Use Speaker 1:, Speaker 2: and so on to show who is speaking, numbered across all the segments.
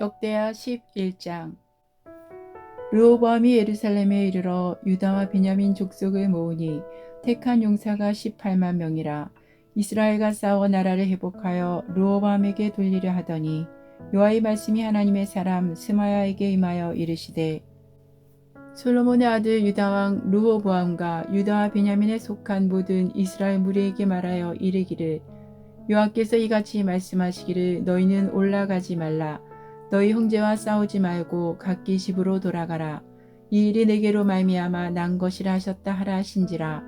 Speaker 1: 역대하 11장. 르호보암이 예루살렘에 이르러 유다와 베냐민 족속을 모으니 택한 용사가 18만 명이라. 이스라엘과 싸워 나라를 회복하여 르호보암에게 돌리려 하더니 여호와의 말씀이 하나님의 사람 스마야에게 임하여 이르시되, 솔로몬의 아들 유다 왕 르호보암과 유다와 베냐민에 속한 모든 이스라엘 무리에게 말하여 이르기를, 여호와께서 이같이 말씀하시기를, 너희는 올라가지 말라. 너희 형제와 싸우지 말고 각기 집으로 돌아가라. 이 일이 내게로 말미암아 난 것이라 하셨다 하라 하신지라.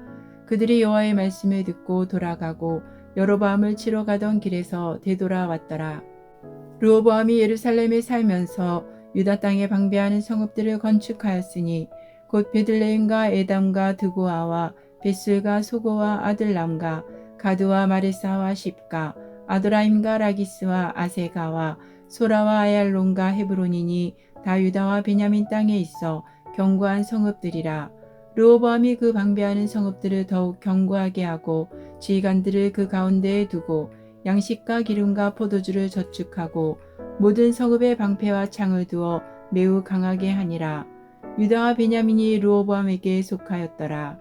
Speaker 1: 그들이 여호와의 말씀을 듣고 돌아가고 여로보암을 치러 가던 길에서 되돌아왔더라. 르호보암이 예루살렘에 살면서 유다 땅에 방배하는 성읍들을 건축하였으니 곧 베들레헴과 에담과 드고아와 벳술과 소고와 아들람과 가드와 마레사와 십가, 아도라임과 라기스와 아세가와 소라와 아얄론과 헤브론이니 다 유다와 베냐민 땅에 있어 견고한 성읍들이라. 르호보암이 그 방배하는 성읍들을 더욱 견고하게 하고 지휘관들을 그 가운데에 두고 양식과 기름과 포도주를 저축하고 모든 성읍에 방패와 창을 두어 매우 강하게 하니라. 유다와 베냐민이 르호보암에게 속하였더라.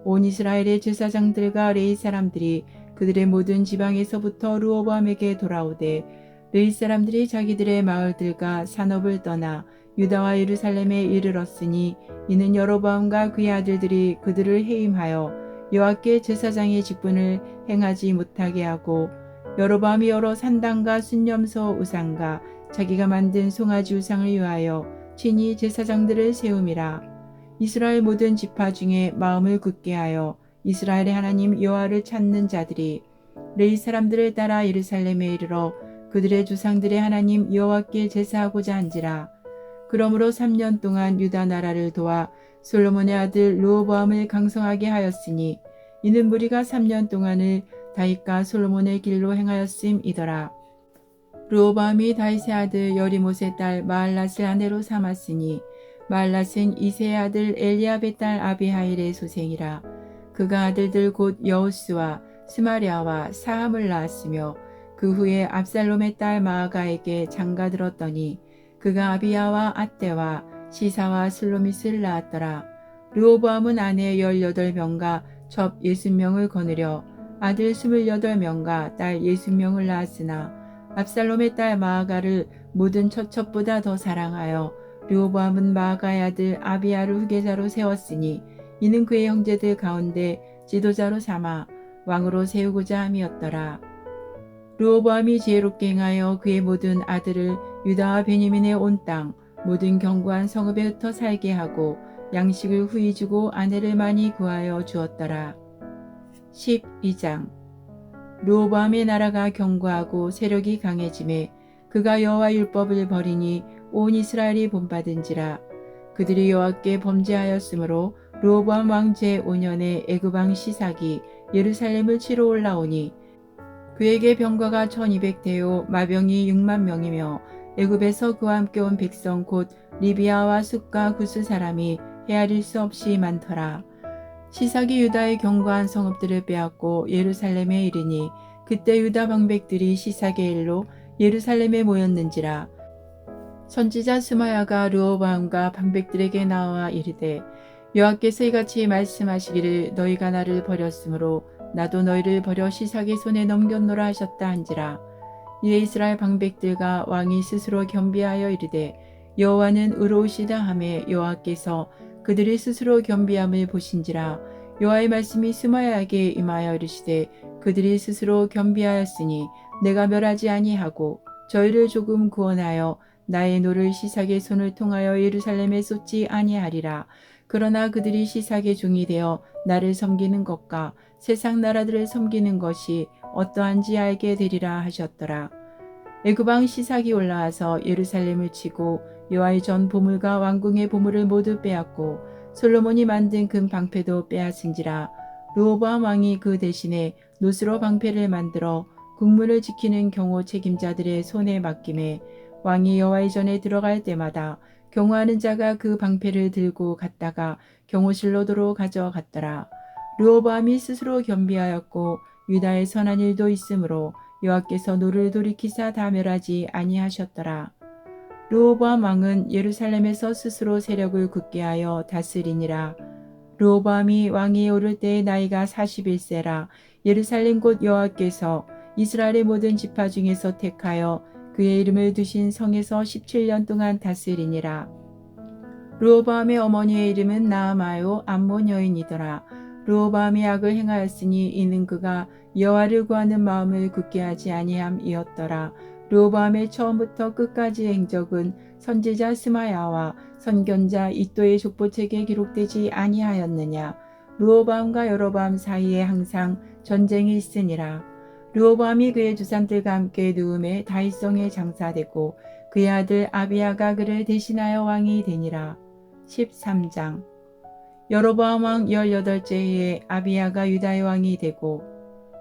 Speaker 1: 온 이스라엘의 제사장들과 레위 사람들이 그들의 모든 지방에서부터 르호보암에게 돌아오되, 레위 사람들이 자기들의 마을들과 산업을 떠나 유다와 예루살렘에 이르렀으니 이는 여로보암과 그의 아들들이 그들을 해임하여 여호와께 제사장의 직분을 행하지 못하게 하고, 여로보암이 여러 산당과 순념소 우상과 자기가 만든 송아지 우상을 위하여 친히 제사장들을 세움이라. 이스라엘 모든 지파 중에 마음을 굳게 하여 이스라엘의 하나님 여호와를 찾는 자들이 레위 사람들을 따라 예루살렘에 이르러 그들의 조상들의 하나님 여호와께 제사하고자 한지라. 그러므로 3년 동안 유다 나라를 도와 솔로몬의 아들 르호보암을 강성하게 하였으니 이는 무리가 3년 동안을 다윗과 솔로몬의 길로 행하였음이더라. 르호보암이 다윗의 아들 여리못의 딸 마할랏을 아내로 삼았으니 마할랏은 이새의 아들 엘리압의 딸 아비하일의 소생이라. 그가 아들들 곧 여우스와 스마랴와 사함을 낳았으며 그 후에 압살롬의 딸 마아가에게 장가들었더니 그가 아비야와 앗대와 시사와 슬로밋을 낳았더라. 르호보암은 아내 18명과 첩 60명을 거느려 아들 28명과 딸 60명을 낳았으나 압살롬의 딸 마아가를 모든 처첩보다 더 사랑하여 르호보암은 마아가의 아들 아비야를 후계자로 세웠으니 이는 그의 형제들 가운데 지도자로 삼아 왕으로 세우고자 함이었더라. 르호보암이 지혜롭게 행하여 그의 모든 아들을 유다와 베냐민의 온 땅 모든 견고한 성읍에 흩어 살게 하고 양식을 후히 주고 아내를 많이 구하여 주었더라. 12장. 르호보암의 나라가 견고하고 세력이 강해지매 그가 여호와 율법을 버리니 온 이스라엘이 본받은지라. 그들이 여호와께 범죄하였으므로 르호보암 왕 제5년에 애굽 왕 시삭이 예루살렘을 치러 올라오니 그에게 병거가 1200대요 마병이 6만 명이며 애굽에서 그와 함께 온 백성 곧 리비아와 숫과 구스 사람이 헤아릴 수 없이 많더라. 시삭이 유다의 견고한 성읍들을 빼앗고 예루살렘에 이르니 그때 유다 방백들이 시삭의 일로 예루살렘에 모였는지라. 선지자 스마야가 르호보암과 방백들에게 나와 이르되, 여호와께서 이같이 말씀하시기를, 너희가 나를 버렸으므로 나도 너희를 버려 시삭의 손에 넘겼노라 하셨다 한지라. 이에 이스라엘 방백들과 왕이 스스로 겸비하여 이르되, 여호와는 의로우시다 하매 여호와께서 그들이 스스로 겸비함을 보신지라. 여호와의 말씀이 스마야에게 임하여 이르시되, 그들이 스스로 겸비하였으니 내가 멸하지 아니하고 저희를 조금 구원하여 나의 노를 시삭의 손을 통하여 예루살렘에 쏟지 아니하리라. 그러나 그들이 시삭의 종이 되어 나를 섬기는 것과 세상 나라들을 섬기는 것이 어떠한지 알게 되리라 하셨더라. 애굽 왕 시삭이 올라와서 예루살렘을 치고 여호와의 전 보물과 왕궁의 보물을 모두 빼앗고 솔로몬이 만든 금 방패도 빼앗은지라. 르호보암 왕이 그 대신에 노스로 방패를 만들어 국문을 지키는 경호 책임자들의 손에 맡김에 왕이 여호와의 전에 들어갈 때마다 경호하는 자가 그 방패를 들고 갔다가 경호실로도로 가져갔더라. 르호보암이 스스로 겸비하였고 유다의 선한 일도 있으므로 여호와께서 노를 돌이키사 다 멸하지 아니하셨더라. 르호보암 왕은 예루살렘에서 스스로 세력을 굳게 하여 다스리니라. 르호보암이 왕위에 오를 때의 나이가 41세라. 예루살렘 곧 여호와께서 이스라엘의 모든 지파 중에서 택하여 그의 이름을 두신 성에서 17년 동안 다스리니라. 르호보암의 어머니의 이름은 나아마요 암몬 여인이더라. 르호보암이 악을 행하였으니 이는 그가 여호와를 구하는 마음을 굳게 하지 아니함이었더라. 르호보암의 처음부터 끝까지의 행적은 선지자 스마야와 선견자 이도의 족보책에 기록되지 아니하였느냐. 르호보암과 여로보암 사이에 항상 전쟁이 있으니라. 르호보암이 그의 주산들과 함께 누움에 다윗성에 장사되고 그의 아들 아비야가 그를 대신하여 왕이 되니라. 13장. 여로보암 왕 18째 해에 아비야가 유다의 왕이 되고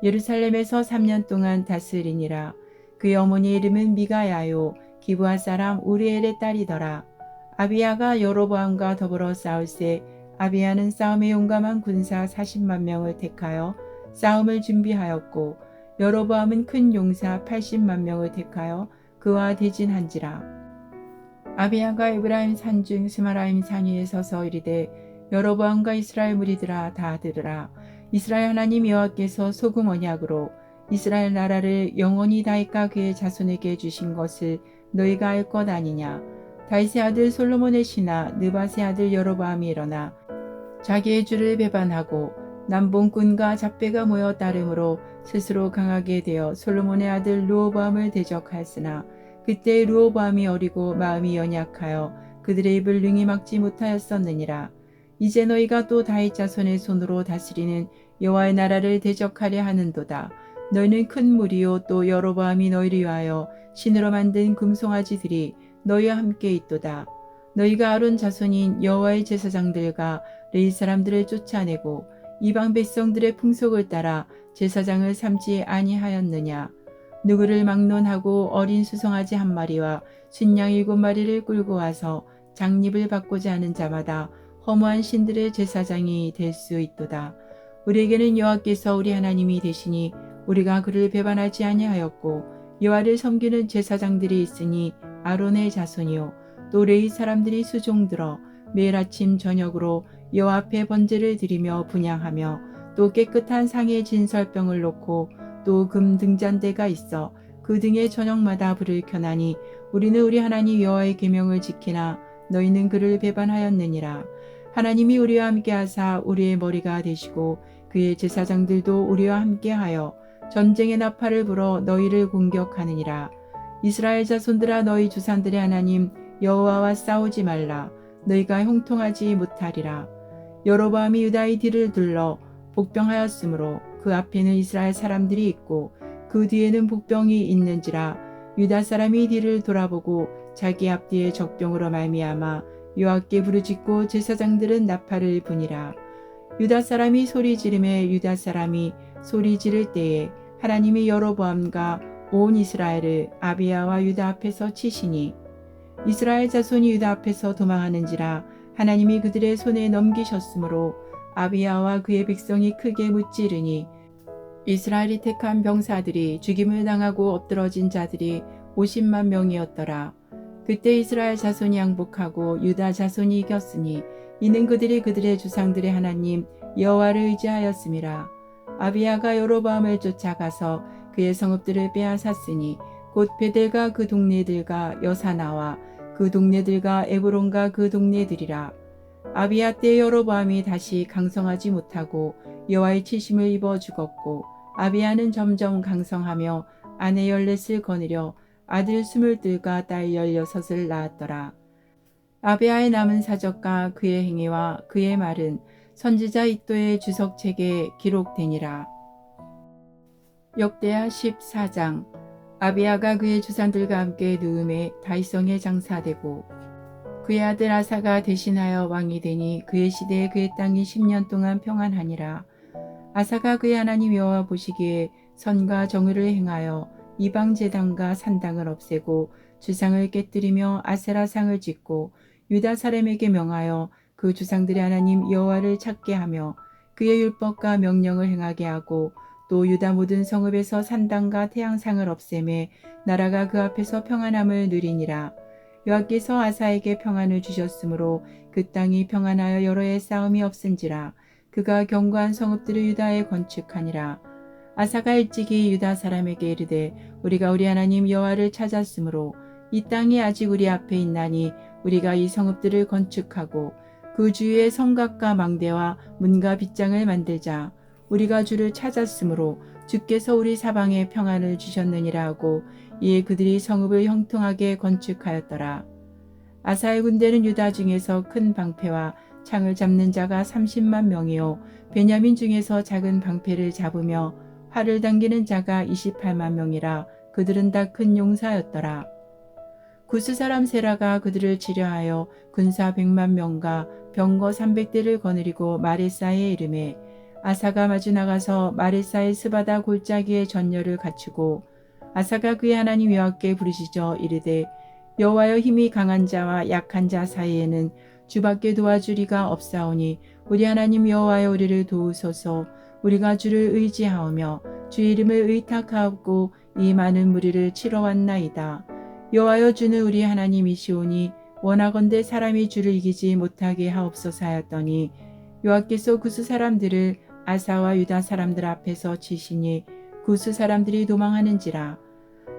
Speaker 1: 예루살렘에서 3년 동안 다스리니라. 그의 어머니의 이름은 미가야요 기브아 사람 우리엘의 딸이더라. 아비야가 여로보암과 더불어 싸울새 아비야는 싸움에 용감한 군사 40만 명을 택하여 싸움을 준비하였고 여로보암은 큰 용사 80만 명을 택하여 그와 대진한지라. 아비야가 에브라임 산중 스마라임 산 위에 서서 이르되 여로보암과 이스라엘 무리들아 다 들으라. 이스라엘 하나님 여호와께서 소금 언약으로 이스라엘 나라를 영원히 다윗과 그의 자손에게 주신 것을 너희가 알 것 아니냐. 다윗의 아들 솔로몬의 신하 느밧의 아들 여로보암이 일어나 자기의 주를 배반하고 남봉꾼과 잡배가 모여 따름으로 스스로 강하게 되어 솔로몬의 아들 르호보암을 대적하였으나 그때 르호보암이 어리고 마음이 연약하여 그들의 입을 능히 막지 못하였었느니라. 이제 너희가 또 다윗 자손의 손으로 다스리는 여호와의 나라를 대적하려 하는도다. 너희는 큰 무리요 또 여로보암이 너희를 위하여 신으로 만든 금송아지들이 너희와 함께 있도다. 너희가 아론 자손인 여호와의 제사장들과 레위 사람들을 쫓아내고 이방 백성들의 풍속을 따라 제사장을 삼지 아니하였느냐. 누구를 막론하고 어린 수송아지 한 마리와 순양 7마리를 끌고 와서 장립을 받고자 하는 자마다 허무한 신들의 제사장이 될 수 있도다. 우리에게는 여호와께서 우리 하나님이 되시니 우리가 그를 배반하지 아니하였고 여호와를 섬기는 제사장들이 있으니 아론의 자손이요 또 레위 사람들이 수종들어 매일 아침 저녁으로 여호와 앞에 번제를 드리며 분향하며 또 깨끗한 상에 진설병을 놓고 또 금 등잔대가 있어 그 등에 저녁마다 불을 켜나니 우리는 우리 하나님 여호와의 계명을 지키나 너희는 그를 배반하였느니라. 하나님이 우리와 함께 하사 우리의 머리가 되시고 그의 제사장들도 우리와 함께하여 전쟁의 나팔을 불어 너희를 공격하느니라. 이스라엘 자손들아 너희 주산들의 하나님 여호와와 싸우지 말라. 너희가 형통하지 못하리라. 여로보암이 유다의 뒤를 둘러 복병하였으므로 그 앞에는 이스라엘 사람들이 있고 그 뒤에는 복병이 있는지라. 유다 사람이 뒤를 돌아보고 자기 앞뒤에 적병으로 말미암아 여호와께 부르짖고 제사장들은 나팔을 부니라. 유다 사람이 소리 지르매 유다 사람이 소리 지를 때에 하나님이 여로보암과 온 이스라엘을 아비야와 유다 앞에서 치시니 이스라엘 자손이 유다 앞에서 도망하는지라. 하나님이 그들의 손에 넘기셨으므로 아비야와 그의 백성이 크게 무찌르니 이스라엘이 택한 병사들이 죽임을 당하고 엎드러진 자들이 50만 명이었더라. 그때 이스라엘 자손이 항복하고 유다 자손이 이겼으니 이는 그들이 그들의 주상들의 하나님 여호와를 의지하였음이라. 아비야가 여로보암을 쫓아가서 그의 성읍들을 빼앗았으니 곧 베델과 그 동네들과 여사나와 그 동네들과 에브론과 그 동네들이라. 아비야 때 여로보암이 다시 강성하지 못하고 여호와의 치심을 입어 죽었고 아비야는 점점 강성하며 아내 14을 거느려 아들 22과 딸 16을 낳았더라. 아비야의 남은 사적과 그의 행위와 그의 말은 선지자 이도의 주석책에 기록되니라. 역대하 14장. 아비야가 그의 주산들과 함께 누움에 다윗성에 장사되고 그의 아들 아사가 대신하여 왕이 되니 그의 시대에 그의 땅이 10년 동안 평안하니라. 아사가 그의 하나님 여호와 보시기에 선과 정의를 행하여 이방 제단과 산당을 없애고 주상을 깨뜨리며 아세라상을 짓고 유다 사람에게 명하여 그 주상들의 하나님 여호와를 찾게 하며 그의 율법과 명령을 행하게 하고 또 유다 모든 성읍에서 산당과 태양상을 없애매 나라가 그 앞에서 평안함을 누리니라. 여호와께서 아사에게 평안을 주셨으므로 그 땅이 평안하여 여러 해 싸움이 없은지라. 그가 견고한 성읍들을 유다에 건축하니라. 아사가 일찍이 유다 사람에게 이르되 우리가 우리 하나님 여호와를 찾았으므로 이 땅이 아직 우리 앞에 있나니 우리가 이 성읍들을 건축하고 그 주위에 성곽과 망대와 문과 빗장을 만들자. 우리가 주를 찾았으므로 주께서 우리 사방에 평안을 주셨느니라 하고 이에 그들이 성읍을 형통하게 건축하였더라. 아사의 군대는 유다 중에서 큰 방패와 창을 잡는 자가 30만 명이요 베냐민 중에서 작은 방패를 잡으며 활을 당기는 자가 28만 명이라. 그들은 다 큰 용사였더라. 구스 사람 세라가 그들을 치려하여 군사 100만 명과 병거 300대를 거느리고 마레사에 이르매 아사가 마주 나가서 마레사의 스바다 골짜기에 전열을 갖추고 아사가 그의 하나님 여호와께 부르짖어 이르되 여호와여 힘이 강한 자와 약한 자 사이에는 주밖에 도와주리가 없사오니 우리 하나님 여호와여 우리를 도우소서. 우리가 주를 의지하오며 주의 이름을 의탁하옵고 이 많은 무리를 치러 왔나이다. 여호와여 주는 우리 하나님이시오니 원하건대 사람이 주를 이기지 못하게 하옵소서 하였더니 여호와께서 구스 사람들을 아사와 유다 사람들 앞에서 치시니 구스 사람들이 도망하는지라.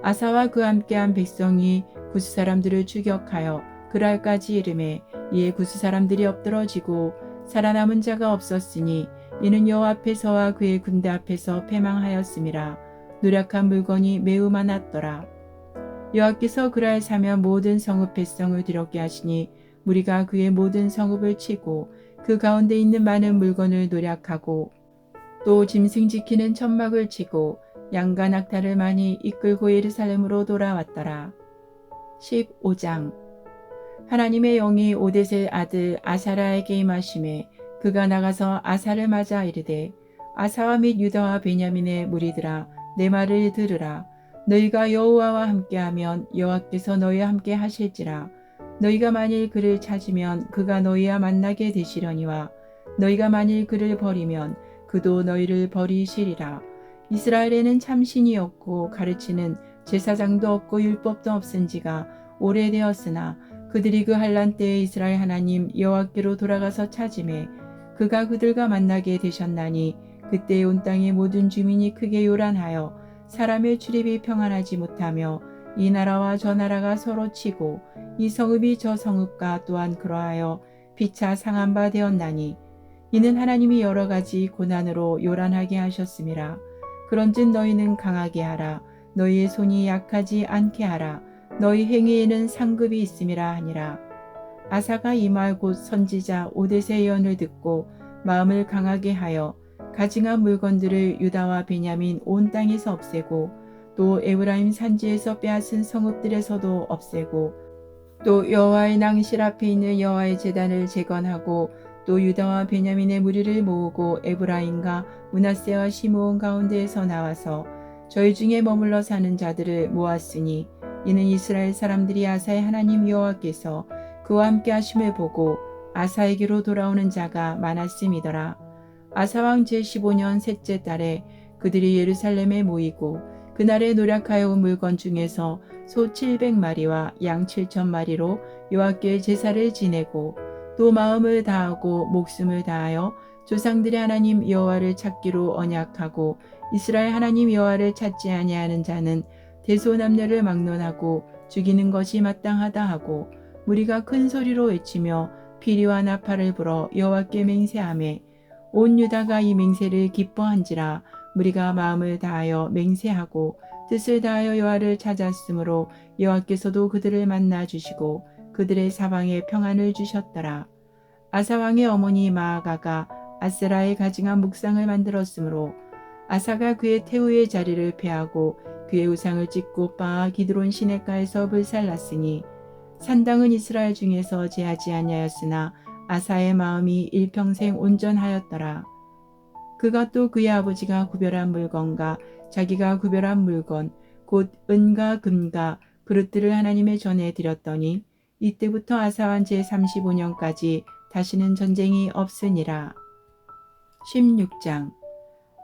Speaker 1: 아사와 그와 함께한 백성이 구스 사람들을 추격하여 그랄까지 이르매 이에 구스 사람들이 엎드러지고 살아남은 자가 없었으니 이는 여호와 앞에서와 그의 군대 앞에서 패망하였음이라. 노력한 물건이 매우 많았더라. 여호와께서 그랄 사면 모든 성읍 백성을 두렵게 하시니 무리가 그의 모든 성읍을 치고 그 가운데 있는 많은 물건을 노략하고 또 짐승 지키는 천막을 치고 양과 낙타를 많이 이끌고 예루살렘으로 돌아왔더라. 15장. 하나님의 영이 오뎃의 아들 아사랴에게 임하심에 그가 나가서 아사를 맞아 이르되 아사와 및 유다와 베냐민의 무리들아 내 말을 들으라. 너희가 여호와와 함께하면 여호와께서 너희와 함께 하실지라. 너희가 만일 그를 찾으면 그가 너희와 만나게 되시려니와 너희가 만일 그를 버리면 그도 너희를 버리시리라. 이스라엘에는 참신이 없고 가르치는 제사장도 없고 율법도 없은지가 오래되었으나 그들이 그 환난 때에 이스라엘 하나님 여호와께로 돌아가서 찾음에 그가 그들과 만나게 되셨나니 그때 온 땅의 모든 주민이 크게 요란하여 사람의 출입이 평안하지 못하며 이 나라와 저 나라가 서로 치고 이 성읍이 저 성읍과 또한 그러하여 피차 상한 바 되었나니 이는 하나님이 여러 가지 고난으로 요란하게 하셨음이라. 그런즉 너희는 강하게 하라. 너희의 손이 약하지 않게 하라. 너희 행위에는 상급이 있음이라 하니라. 아사가 이 말 곧 선지자 오뎃의 예언을 듣고 마음을 강하게 하여 가증한 물건들을 유다와 베냐민 온 땅에서 없애고 또 에브라임 산지에서 빼앗은 성읍들에서도 없애고 또 여호와의 낭실 앞에 있는 여호와의 제단을 재건하고 또 유다와 베냐민의 무리를 모으고 에브라임과 므낫세와 시므온 가운데에서 나와서 저희 중에 머물러 사는 자들을 모았으니 이는 이스라엘 사람들이 아사의 하나님 여호와께서 그와 함께 하심을 보고 아사에게로 돌아오는 자가 많았음이더라. 아사왕 제15년 셋째 달에 그들이 예루살렘에 모이고 그날에 노략하여 온 물건 중에서 소 700마리와 양 7,000마리로 여호와께 제사를 지내고 또 마음을 다하고 목숨을 다하여 조상들의 하나님 여호와를 찾기로 언약하고 이스라엘 하나님 여호와를 찾지 아니하는 자는 대소남녀를 막론하고 죽이는 것이 마땅하다 하고 무리가 큰 소리로 외치며 피리와 나팔을 불어 여호와께 맹세하매 온 유다가 이 맹세를 기뻐한지라. 무리가 마음을 다하여 맹세하고 뜻을 다하여 여호와를 찾았으므로 여호와께서도 그들을 만나 주시고 그들의 사방에 평안을 주셨더라. 아사왕의 어머니 마아가가 아세라의 가증한 묵상을 만들었으므로 아사가 그의 태우의 자리를 폐하고 그의 우상을 찢고 빻아 기드론 시냇가에서 불살랐으니 산당은 이스라엘 중에서 제하지 아니하였으나 아사의 마음이 일평생 온전하였더라. 그가 또 그의 아버지가 구별한 물건과 자기가 구별한 물건 곧 은과 금과 그릇들을 하나님의 전에 드렸더니 이때부터 아사왕 제35년까지 다시는 전쟁이 없으니라. 16장.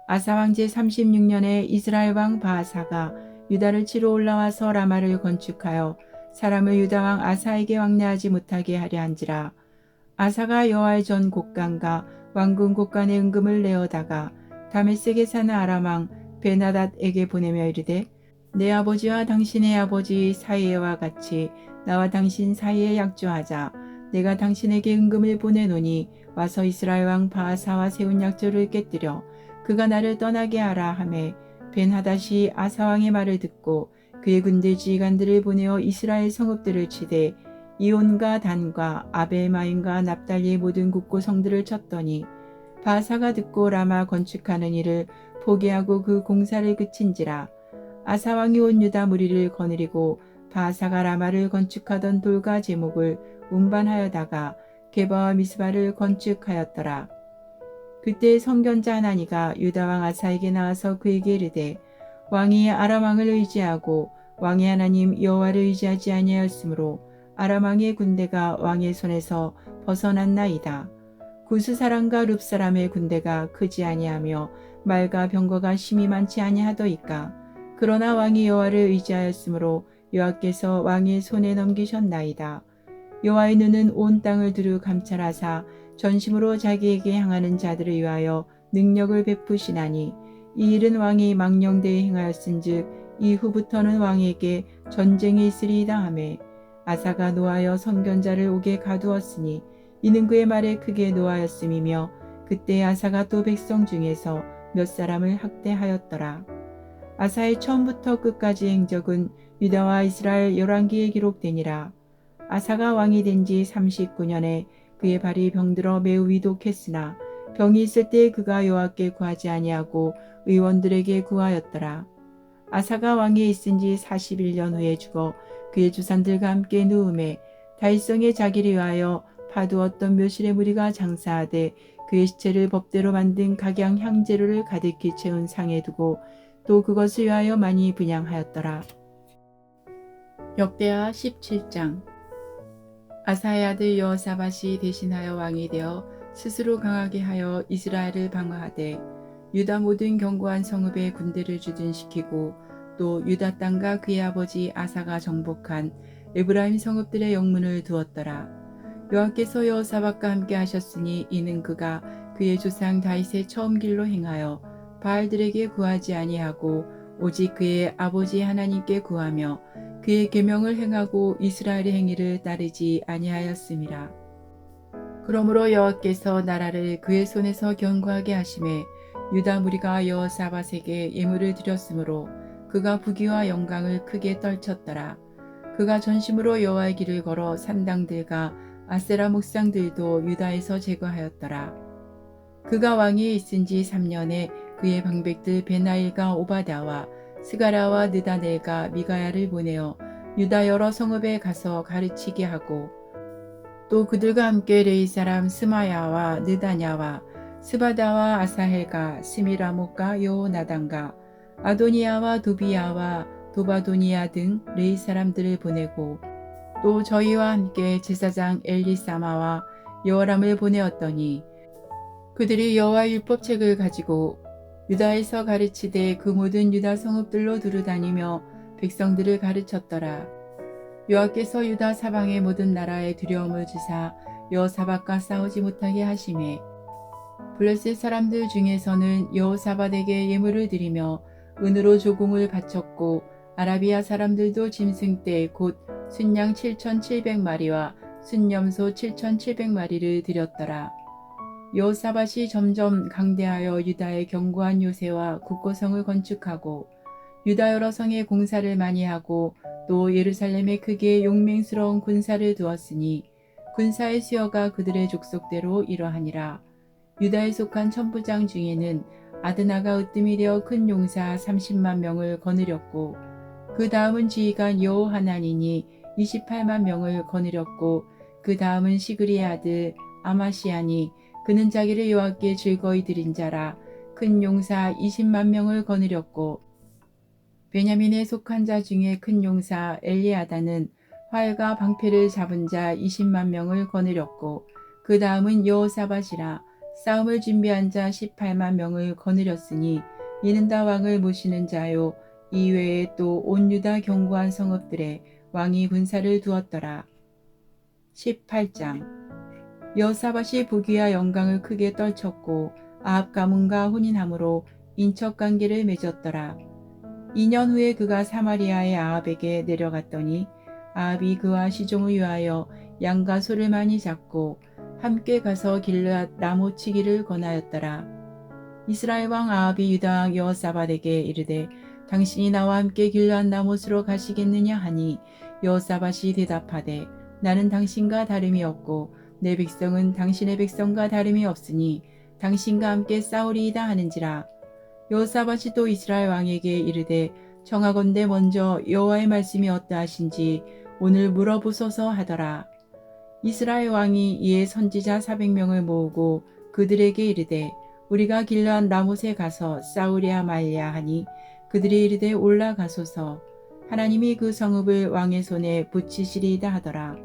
Speaker 1: 아사왕 제36년에 이스라엘 왕 바아사가 유다를 치러 올라와서 라마를 건축하여 사람을 유다 왕 아사에게 왕래하지 못하게 하려 한지라. 아사가 여호와의 전 곳간과 왕궁 곳간의 은금을 내어다가 다메섹에 사는 아람 왕 베나닷에게 보내며 이르되 내 아버지와 당신의 아버지 사이에와 같이 나와 당신 사이에 약조하자. 내가 당신에게 은금을 보내노니 와서 이스라엘 왕 바하사와 세운 약조를 깨뜨려 그가 나를 떠나게 하라 하매 벤하닷이 아사 왕의 말을 듣고 그의 군대 지휘관들을 보내어 이스라엘 성읍들을 치되 이온과 단과 아벨마임과 납달리의 모든 국고 성들을 쳤더니 바하사가 듣고 라마 건축하는 일을 포기하고 그 공사를 그친지라. 아사 왕이 온 유다 무리를 거느리고 바하사가 라마를 건축하던 돌과 제목을 운반하여다가 게바와 미스바를 건축하였더라. 그때 선견자 하나니가 유다 왕 아사에게 나와서 그에게 이르되 왕이 아람 왕을 의지하고 왕의 하나님 여호와를 의지하지 아니하였으므로 아람 왕의 군대가 왕의 손에서 벗어났나이다. 구스 사람과 룹 사람의 군대가 크지 아니하며 말과 병거가 심히 많지 아니하더이까. 그러나 왕이 여호와를 의지하였으므로 여호와께서 왕의 손에 넘기셨나이다. 여호와의 눈은 온 땅을 두루 감찰하사 전심으로 자기에게 향하는 자들을 위하여 능력을 베푸시나니 이 일은 왕이 망령되이 행하였은즉 이후부터는 왕에게 전쟁이 있으리이다 하매 아사가 노하여 선견자를 옥에 가두었으니 이는 그의 말에 크게 노하였음이며 그때 아사가 또 백성 중에서 몇 사람을 학대하였더라. 아사의 처음부터 끝까지 행적은 유다와 이스라엘 열왕기에 기록되니라. 아사가 왕이 된 지 39년에 그의 발이 병들어 매우 위독했으나 병이 있을 때 그가 여호와께 구하지 아니하고 의원들에게 구하였더라. 아사가 왕위에 있은 지 41년 후에 죽어 그의 주산들과 함께 누움에 다윗성에 자기를 위하여 파두었던 묘실의 무리가 장사하되 그의 시체를 법대로 만든 각양 향재료를 가득히 채운 상에 두고 또 그것을 위하여 많이 분향하였더라. 역대하 17장. 아사의 아들 여호사밧이 대신하여 왕이 되어 스스로 강하게 하여 이스라엘을 방어하되 유다 모든 견고한 성읍에 군대를 주둔시키고 또 유다 땅과 그의 아버지 아사가 정복한 에브라임 성읍들의 영문을 두었더라. 여호와께서 여호사밧과 함께 하셨으니 이는 그가 그의 조상 다윗의 처음 길로 행하여 바알들에게 구하지 아니하고 오직 그의 아버지 하나님께 구하며 그의 계명을 행하고 이스라엘의 행위를 따르지 아니하였음이라. 그러므로 여호와께서 나라를 그의 손에서 견고하게 하심에 유다 무리가 여호사밧에게 예물을 드렸으므로 그가 부귀와 영광을 크게 떨쳤더라. 그가 전심으로 여호와의 길을 걸어 산당들과 아세라 목상들도 유다에서 제거하였더라. 그가 왕위에 있은 지 3년에 그의 방백들 베나일과 오바다와 스가라와 느다넬과 미가야를 보내어 유다 여러 성읍에 가서 가르치게 하고 또 그들과 함께 레이 사람 스마야와 느다냐와 스바다와 아사헬과 스미라못과 여호나단과 아도니아와 도비야와 도바도니아 등 레이 사람들을 보내고 또 저희와 함께 제사장 엘리사마와 여호람을 보내었더니 그들이 여호와의 율법책을 가지고 유다에서 가르치되 그 모든 유다 성읍들로 두루다니며 백성들을 가르쳤더라. 여호와께서 유다 사방의 모든 나라에 두려움을 주사 여호사밧과 싸우지 못하게 하심에 블레셋 사람들 중에서는 여호사밧에게 예물을 드리며 은으로 조공을 바쳤고 아라비아 사람들도 짐승떼 곧 순양 7,700마리와 순염소 7,700마리를 드렸더라. 여호사밧이 점점 강대하여 유다의 견고한 요새와 국고성을 건축하고 유다 여러 성에 공사를 많이 하고 또 예루살렘에 크게 용맹스러운 군사를 두었으니 군사의 수여가 그들의 족속대로 이러하니라. 유다에 속한 천부장 중에는 아드나가 으뜸이 되어 큰 용사 30만 명을 거느렸고 그 다음은 지휘관 여호하나니니 28만 명을 거느렸고 그 다음은 시그리의 아들 아마시아니 그는 자기를 여호와께 즐거이 드린 자라 큰 용사 20만 명을 거느렸고 베냐민에 속한 자 중에 큰 용사 엘리아다는 활과 방패를 잡은 자 20만 명을 거느렸고 그 다음은 여호사밧이라 싸움을 준비한 자 18만 명을 거느렸으니 이는 다 왕을 모시는 자요 이외에 또 온 유다 견고한 성읍들에 왕이 군사를 두었더라. 18장. 여호사밧이 부귀와 영광을 크게 떨쳤고 아합 가문과 혼인함으로 인척 관계를 맺었더라. 2년 후에 그가 사마리아의 아합에게 내려갔더니 아합이 그와 시종을 위하여 양과 소를 많이 잡고 함께 가서 길르앗 라모치기를 권하였더라. 이스라엘 왕 아합이 유다 왕 여호사밧에게 이르되 당신이 나와 함께 길르앗 라못으로 가시겠느냐 하니 여호사밧이 대답하되 나는 당신과 다름이 없고 내 백성은 당신의 백성과 다름이 없으니 당신과 함께 싸우리이다 하는지라. 여호사밧이 또 이스라엘 왕에게 이르되 청하건대 먼저 여호와의 말씀이 어떠하신지 오늘 물어보소서 하더라. 이스라엘 왕이 이에 선지자 400명을 모으고 그들에게 이르되 우리가 길르앗 라못에 가서 싸우랴 말랴 하니 그들이 이르되 올라가소서. 하나님이 그 성읍을 왕의 손에 붙이시리이다 하더라.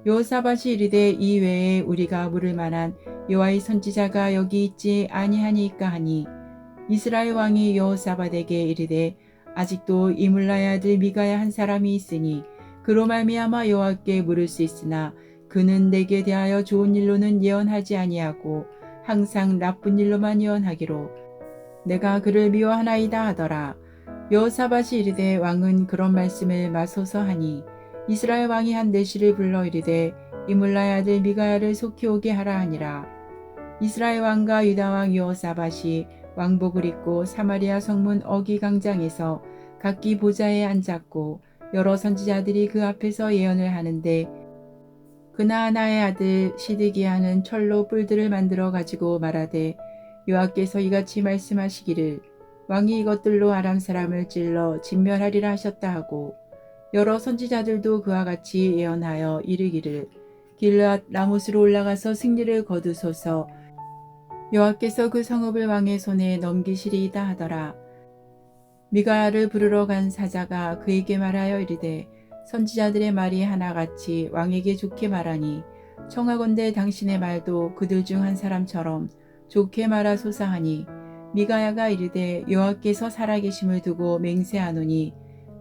Speaker 1: 여호사밧이 이르되 이 외에 우리가 물을 만한 여호와의 선지자가 여기 있지 아니하니까 하니 이스라엘 왕이 여호사밧에게 이르되 아직도 이물라의 아들 미가야 한 사람이 있으니 그로 말미암아 여호와께 물을 수 있으나 그는 내게 대하여 좋은 일로는 예언하지 아니하고 항상 나쁜 일로만 예언하기로 내가 그를 미워하나이다 하더라. 여호사밧이 이르되 왕은 그런 말씀을 마소서 하니 이스라엘 왕이 한 내시를 불러 이르되 이물라의 아들 미가야를 속히 오게 하라 하니라. 이스라엘 왕과 유다 왕 여호사밧이 왕복을 입고 사마리아 성문 어기광장에서 각기 보좌에 앉았고 여러 선지자들이 그 앞에서 예언을 하는데 그나아나의 아들 시드기야는 철로 뿔들을 만들어 가지고 말하되 여호와께서 이같이 말씀하시기를 왕이 이것들로 아람 사람을 찔러 진멸하리라 하셨다 하고 여러 선지자들도 그와 같이 예언하여 이르기를 길르앗 라못으로 올라가서 승리를 거두소서. 여호와께서 그 성읍을 왕의 손에 넘기시리이다 하더라. 미가야를 부르러 간 사자가 그에게 말하여 이르되 선지자들의 말이 하나같이 왕에게 좋게 말하니 청하건대 당신의 말도 그들 중 한 사람처럼 좋게 말하소서 하니 미가야가 이르되 여호와께서 살아계심을 두고 맹세하노니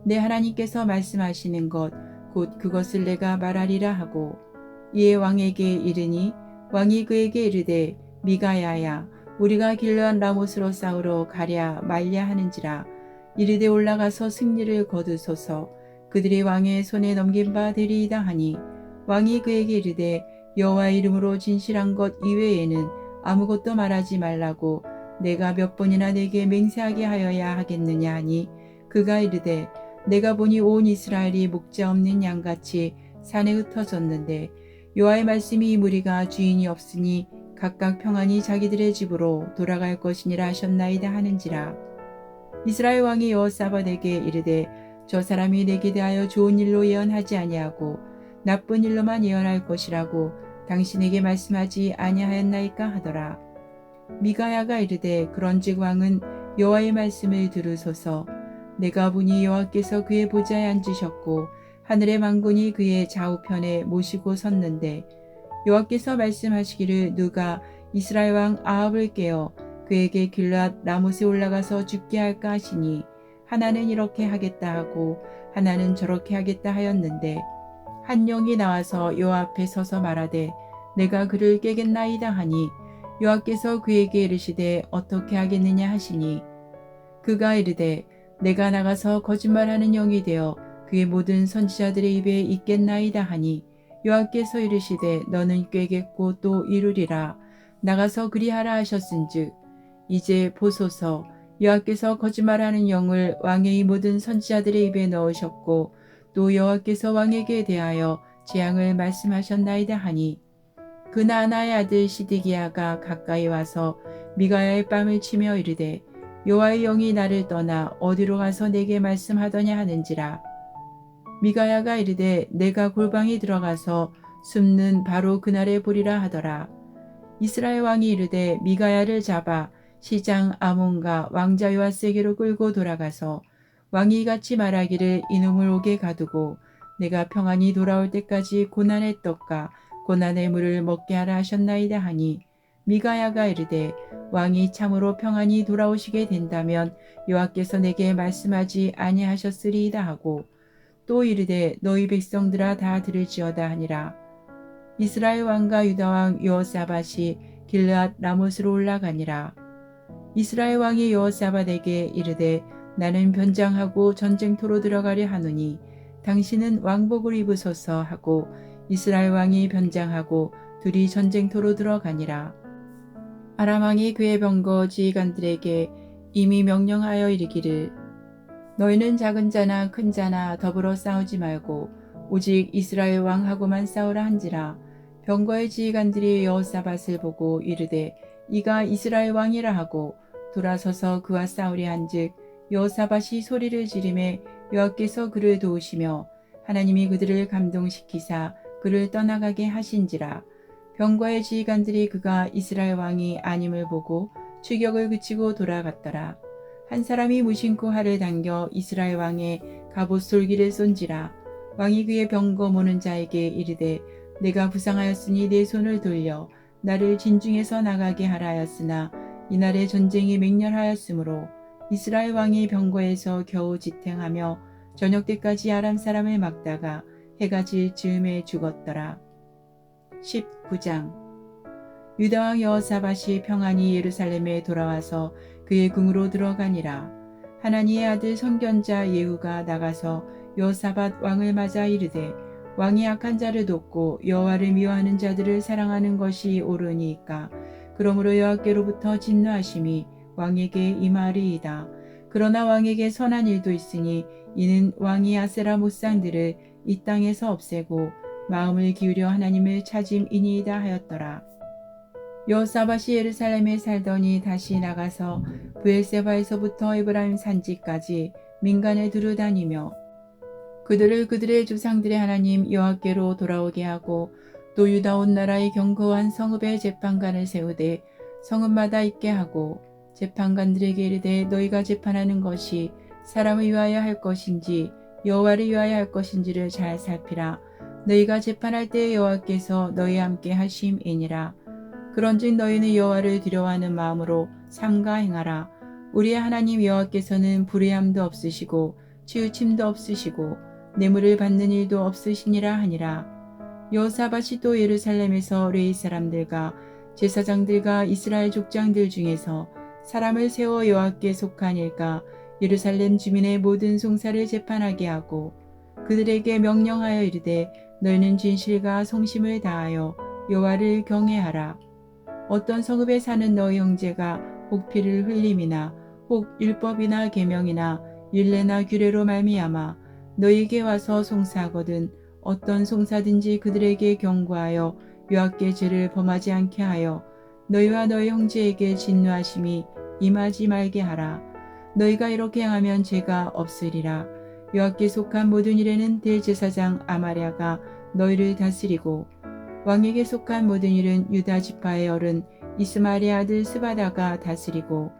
Speaker 1: 내 하나님께서 말씀하시는 것 곧 그것을 내가 말하리라 하고 이에 왕에게 이르니 왕이 그에게 이르되 미가야야 우리가 길르앗 라못으로 싸우러 가랴 말랴 하는지라. 이르되 올라가서 승리를 거두소서. 그들이 왕의 손에 넘긴 바 되리이다 하니 왕이 그에게 이르되 여호와의 이름으로 진실한 것 이외에는 아무것도 말하지 말라고 내가 몇 번이나 내게 맹세하게 하여야 하겠느냐 하니 그가 이르되 내가 보니 온 이스라엘이 목자 없는 양같이 산에 흩어졌는데 여호와의 말씀이 이 무리가 주인이 없으니 각각 평안히 자기들의 집으로 돌아갈 것이니라 하셨나이다 하는지라. 이스라엘 왕이 여호사밧에게 이르되 저 사람이 내게 대하여 좋은 일로 예언하지 아니하고 나쁜 일로만 예언할 것이라고 당신에게 말씀하지 아니하였나이까 하더라. 미가야가 이르되 그런즉 왕은 여호와의 말씀을 들으소서. 내가 보니 여호와께서 그의 보좌에 앉으셨고 하늘의 만군이 그의 좌우편에 모시고 섰는데 여호와께서 말씀하시기를 누가 이스라엘 왕 아합을 깨어 그에게 길르앗 라못에 올라가서 죽게 할까 하시니 하나는 이렇게 하겠다 하고 하나는 저렇게 하겠다 하였는데 한 영이 나와서 여호와 앞에 서서 말하되 내가 그를 깨겠나이다 하니 여호와께서 그에게 이르시되 어떻게 하겠느냐 하시니 그가 이르되 내가 나가서 거짓말하는 영이 되어 그의 모든 선지자들의 입에 있겠나이다 하니 여호와께서 이르시되 너는 꾀겠고 또 이루리라. 나가서 그리하라 하셨은즉 이제 보소서. 여호와께서 거짓말하는 영을 왕의 모든 선지자들의 입에 넣으셨고 또 여호와께서 왕에게 대하여 재앙을 말씀하셨나이다 하니 그나아나의 아들 시드기야가 가까이 와서 미가야의 뺨을 치며 이르되 여호와의 영이 나를 떠나 어디로 가서 내게 말씀하더냐 하는지라. 미가야가 이르되 내가 골방에 들어가서 숨는 바로 그날에 보리라 하더라. 이스라엘 왕이 이르되 미가야를 잡아 시장 아몬과 왕자 요아스에게로 끌고 돌아가서 왕이 이같이 말하기를 이놈을 옥에 가두고 내가 평안히 돌아올 때까지 고난의 떡과 고난의 물을 먹게 하라 하셨나이다 하니 미가야가 이르되 왕이 참으로 평안히 돌아오시게 된다면 여호와께서 내게 말씀하지 아니하셨으리이다 하고 또 이르되 너희 백성들아 다 들을지어다 하니라. 이스라엘 왕과 유다 왕 여호사밧이 길르앗 라못으로 올라가니라. 이스라엘 왕이 여호사밧에게 이르되 나는 변장하고 전쟁터로 들어가려 하노니 당신은 왕복을 입으소서 하고 이스라엘 왕이 변장하고 둘이 전쟁터로 들어가니라. 아람 왕이 그의 병거 지휘관들에게 이미 명령하여 이르기를 너희는 작은 자나 큰 자나 더불어 싸우지 말고 오직 이스라엘 왕하고만 싸우라 한지라. 병거의 지휘관들이 여호사밧을 보고 이르되 이가 이스라엘 왕이라 하고 돌아서서 그와 싸우려 한즉 여호사밧이 소리를 지르매 여호와께서 그를 도우시며 하나님이 그들을 감동시키사 그를 떠나가게 하신지라. 병거의 지휘관들이 그가 이스라엘 왕이 아님을 보고 추격을 그치고 돌아갔더라. 한 사람이 무심코 활을 당겨 이스라엘 왕의 갑옷 솔기를 쏜지라. 왕이 그의 병거 모는 자에게 이르되 내가 부상하였으니 내 손을 돌려 나를 진중에서 나가게 하라 하였으나 이날의 전쟁이 맹렬하였으므로 이스라엘 왕이 병거에서 겨우 지탱하며 저녁 때까지 아람 사람을 막다가 해가 질 즈음에 죽었더라. 19장 유다 왕 여호사밧이 평안히 예루살렘에 돌아와서 그의 궁으로 들어가니라. 하나니의 아들 선견자 예후가 나가서 여호사밧 왕을 맞아 이르되 왕이 악한 자를 돕고 여호와를 미워하는 자들을 사랑하는 것이 옳으니까 그러므로 여호와께로부터 진노하심이 왕에게 임하리이다. 그러나 왕에게 선한 일도 있으니 이는 왕이 아세라 못상들을 이 땅에서 없애고 마음을 기울여 하나님을 찾음이니이다 하였더라. 여호사밧이 예루살렘에 살더니 다시 나가서 브엘세바에서부터 에브라임 산지까지 민간에 두루 다니며 그들을 그들의 조상들의 하나님 여호와께로 돌아오게 하고 또 유다 온 나라의 견고한 성읍에 재판관을 세우되 성읍마다 있게 하고 재판관들에게 이르되 너희가 재판하는 것이 사람을 위하여 할 것인지 여호와를 위하여 할 것인지를 잘 살피라. 너희가 재판할 때 여호와께서 너희와 함께 하심이니라. 그런즉 너희는 여호와를 두려워하는 마음으로 삼가 행하라. 우리의 하나님 여호와께서는 불의함도 없으시고 치우침도 없으시고 뇌물을 받는 일도 없으시니라 하니라. 여호사밧이 또 예루살렘에서 레위 사람들과 제사장들과 이스라엘 족장들 중에서 사람을 세워 여호와께 속한 일과 예루살렘 주민의 모든 송사를 재판하게 하고 그들에게 명령하여 이르되 너희는 진실과 성심을 다하여 여호와를 경외하라. 어떤 성읍에 사는 너희 형제가 혹 피를 흘림이나 혹 율법이나 계명이나 율례나 규례로 말미암아 너희에게 와서 송사하거든 어떤 송사든지 그들에게 경고하여 여호와께 죄를 범하지 않게 하여 너희와 너희 형제에게 진노하심이 임하지 말게 하라. 너희가 이렇게 행하면 죄가 없으리라. 여호와께 속한 모든 일에는 대제사장 아마랴가 너희를 다스리고 왕에게 속한 모든 일은 유다 지파의 어른 이스마엘의 아들 스바다가 다스리고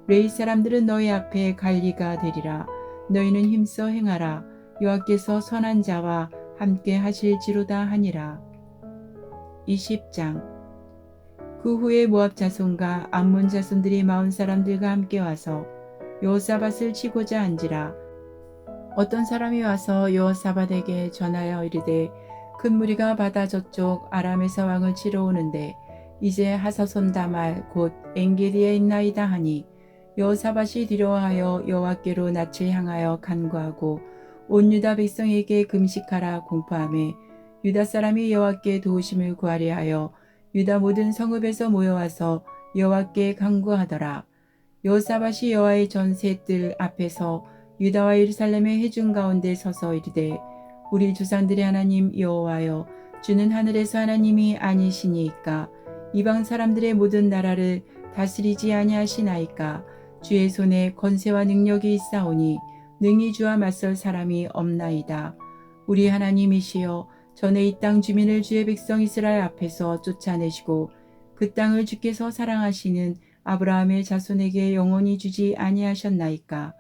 Speaker 1: 레위 사람들은 너희 앞에 관리가 되리라. 너희는 힘써 행하라. 여호와께서 선한 자와 함께 하실지로다 하니라. 20장 그 후에 모압 자손과 암몬 자손들이 마온 사람들과 함께 와서 여호사밧을 치고자 한지라. 어떤 사람이 와서 여호사밧에게 전하여 이르되 큰 무리가 바다 저쪽 아람에서 왕을 치러 오는데 이제 하사손 다말 곧 엔게디에 있나이다 하니 여호사밧이 두려워하여 여호와께로 낯을 향하여 간구하고 온 유다 백성에게 금식하라 공포하매 유다 사람이 여호와께 도우심을 구하려 하여 유다 모든 성읍에서 모여와서 여호와께 간구하더라. 여호사밧이 여호와의 전세 뜰 앞에서 유다와 예루살렘의 회중 가운데 서서 이르되 우리 조상들의 하나님 여호와여 주는 하늘에서 하나님이 아니시니이까 이방 사람들의 모든 나라를 다스리지 아니하시나이까 주의 손에 권세와 능력이 있사오니 능히 주와 맞설 사람이 없나이다. 우리 하나님이시여 전에 이 땅 주민을 주의 백성 이스라엘 앞에서 쫓아내시고 그 땅을 주께서 사랑하시는 아브라함의 자손에게 영원히 주지 아니하셨나이까.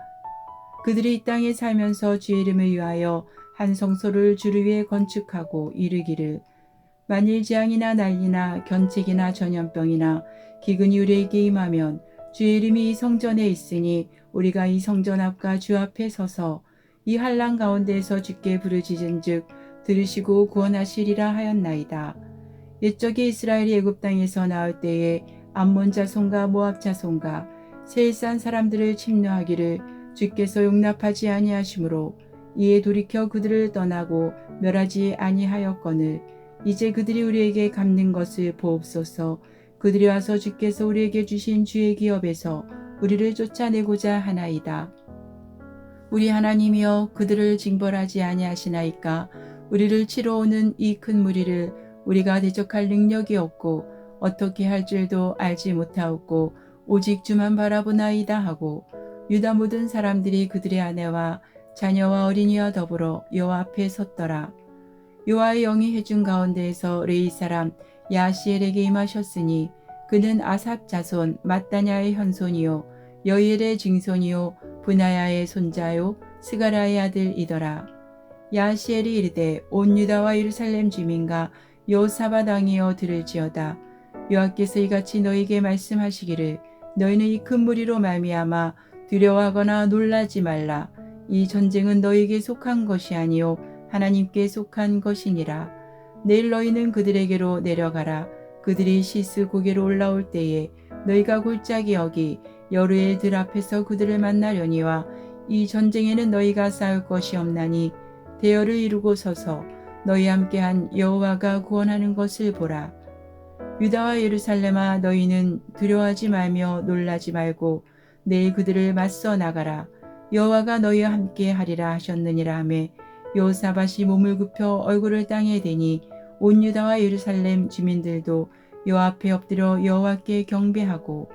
Speaker 1: 그들이 이 땅에 살면서 주의 이름을 위하여 한 성소를 주를 위해 건축하고 이르기를 만일 재앙이나 난리나 견책이나 전염병이나 기근이 우리에게 임하면 주의 이름이 이 성전에 있으니 우리가 이 성전 앞과 주 앞에 서서 이 환난 가운데에서 주께 부르짖은즉 들으시고 구원하시리라 하였나이다. 옛적에 이스라엘이 애굽 땅에서 나올 때에 암몬 자손과 모압 자손과 세일산 사람들을 침노하기를 주께서 용납하지 아니하시므로 이에 돌이켜 그들을 떠나고 멸하지 아니하였거늘 이제 그들이 우리에게 갚는 것을 보옵소서. 그들이 와서 주께서 우리에게 주신 주의 기업에서 우리를 쫓아내고자 하나이다. 우리 하나님이여 그들을 징벌하지 아니하시나이까. 우리를 치러 오는 이 큰 무리를 우리가 대적할 능력이 없고 어떻게 할 줄도 알지 못하옵고 오직 주만 바라보나이다 하고 유다 모든 사람들이 그들의 아내와 자녀와 어린이와 더불어 여호와 앞에 섰더라. 여호와의 영이 회중 가운데에서 레위 사람 야시엘에게 임하셨으니 그는 아삽 자손 mat다냐의 현손이요 여이엘의 증손이요 브나야의 손자요 스가랴의 아들이더라. 야시엘이 이르되 온 유다와 예루살렘 주민과 여호사밧 왕이여 들을지어다. 여호와께서 이같이 너희에게 말씀하시기를 너희는 이 큰 무리로 말미암아 두려워하거나 놀라지 말라. 이 전쟁은 너희에게 속한 것이 아니요 하나님께 속한 것이니라. 내일 너희는 그들에게로 내려가라. 그들이 시스 고개로 올라올 때에 너희가 골짜기 여기 여루의 들 앞에서 그들을 만나려니와 이 전쟁에는 너희가 싸울 것이 없나니 대열을 이루고 서서 너희 함께한 여호와가 구원하는 것을 보라. 유다와 예루살렘아 너희는 두려워하지 말며 놀라지 말고 내일 그들을 맞서 나가라. 여호와가 너희와 함께 하리라 하셨느니라 하며 여호사밧이 몸을 굽혀 얼굴을 땅에 대니 온 유다와 예루살렘 주민들도 여호와 앞에 엎드려 여호와께 경배하고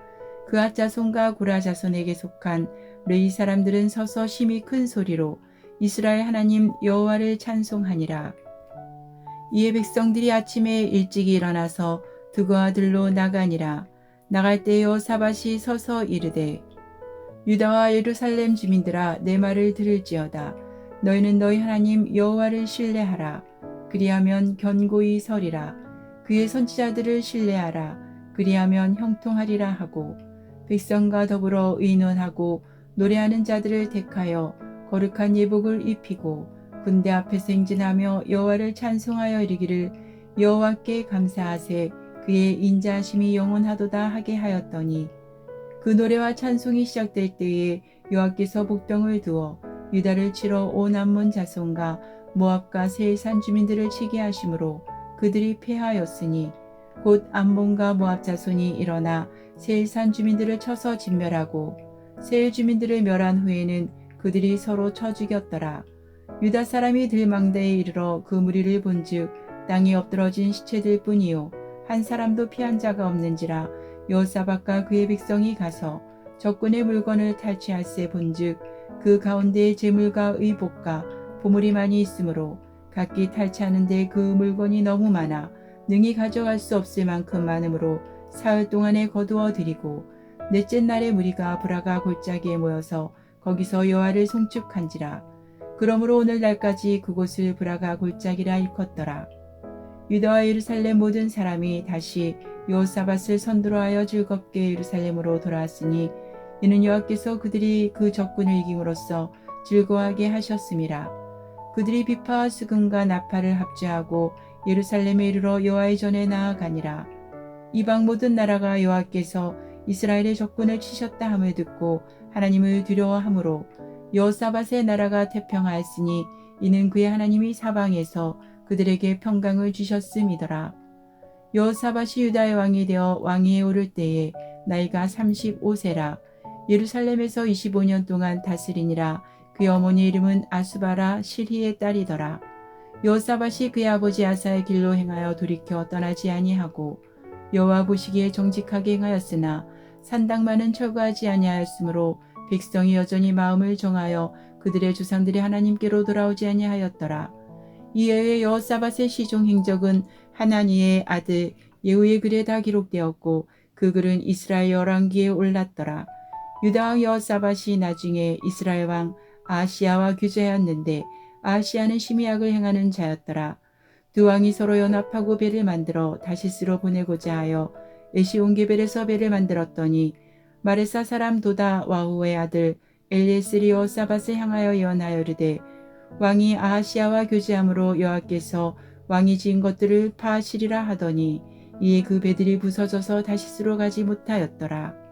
Speaker 1: 그앗 자손과 고라 자손에게 속한 레위 사람들은 서서 심히 큰 소리로 이스라엘 하나님 여호와를 찬송하니라. 이에 백성들이 아침에 일찍 일어나서 두고와 들로 나가니라. 나갈 때 여호사밧이 서서 이르되 유다와 예루살렘 주민들아 내 말을 들을지어다. 너희는 너희 하나님 여호와를 신뢰하라. 그리하면 견고히 서리라. 그의 선지자들을 신뢰하라. 그리하면 형통하리라 하고 백성과 더불어 의논하고 노래하는 자들을 택하여 거룩한 예복을 입히고 군대 앞에서 행진하며 여호와를 찬송하여 이르기를 여호와께 감사하세 그의 인자하심이 영원하도다 하게 하였더니 그 노래와 찬송이 시작될 때에 여호와께서 복병을 두어 유다를 치러 온 암몬 자손과 모압과 세일산 주민들을 치게 하심으로 그들이 패하였으니 곧 암몬과 모압 자손이 일어나 세일산 주민들을 쳐서 진멸하고 세일 주민들을 멸한 후에는 그들이 서로 쳐 죽였더라. 유다 사람이 들망대에 이르러 그 무리를 본즉 땅에 엎드러진 시체들 뿐이요 한 사람도 피한 자가 없는지라. 여호사밧과 그의 백성이 가서 적군의 물건을 탈취할세 본즉 그 가운데에 재물과 의복과 보물이 많이 있으므로 각기 탈취하는데 그 물건이 너무 많아 능히 가져갈 수 없을 만큼 많으므로 사흘 동안에 거두어 드리고 넷째 날에 무리가 브라가 골짜기에 모여서 거기서 여호와를 송축한지라. 그러므로 오늘날까지 그곳을 브라가 골짜기라 일컫더라. 유다와 예루살렘 모든 사람이 다시 여호사밧을 선두로하여 즐겁게 예루살렘으로 돌아왔으니 이는 여호와께서 그들이 그 적군을 이김으로써 즐거워하게 하셨음이라. 그들이 비파와 수금과 나팔을 합주하고 예루살렘에 이르러 여호와의 전에 나아가니라. 이방 모든 나라가 여호와께서 이스라엘의 적군을 치셨다 함을 듣고 하나님을 두려워하므로 여호사밧의 나라가 태평하였으니 이는 그의 하나님이 사방에서 그들에게 평강을 주셨음이더라. 여호사밧이 유다의 왕이 되어 왕위에 오를 때에 나이가 35세라. 예루살렘에서 25년 동안 다스리니라. 그의 어머니 이름은 아수바라 실히의 딸이더라. 여호사밧이 그의 아버지 아사의 길로 행하여 돌이켜 떠나지 아니하고 여호와 보시기에 정직하게 행하였으나 산당만은 철거하지 아니하였으므로 백성이 여전히 마음을 정하여 그들의 조상들이 하나님께로 돌아오지 아니하였더라. 이외에 여호사밧의 시종 행적은 하나니의 아들 예후의 글에 다 기록되었고 그 글은 이스라엘 열왕기에 올랐더라. 유다 왕 여호사밧이 나중에 이스라엘 왕 아하시야와 교제하였는데 아하시야는 심히 악을 행하는 자였더라. 두 왕이 서로 연합하고 배를 만들어 다시스로 보내고자 하여 에시온게벨에서 배를 만들었더니 마레사 사람 도다 와후의 아들 엘리에셀이 여호사밧을 향하여 예언하여 이르되 왕이 아하시야와 교제함으로 여호와께서 왕이 지은 것들을 파하시리라 하더니 이에 그 배들이 부서져서 다시스로 가지 못하였더라.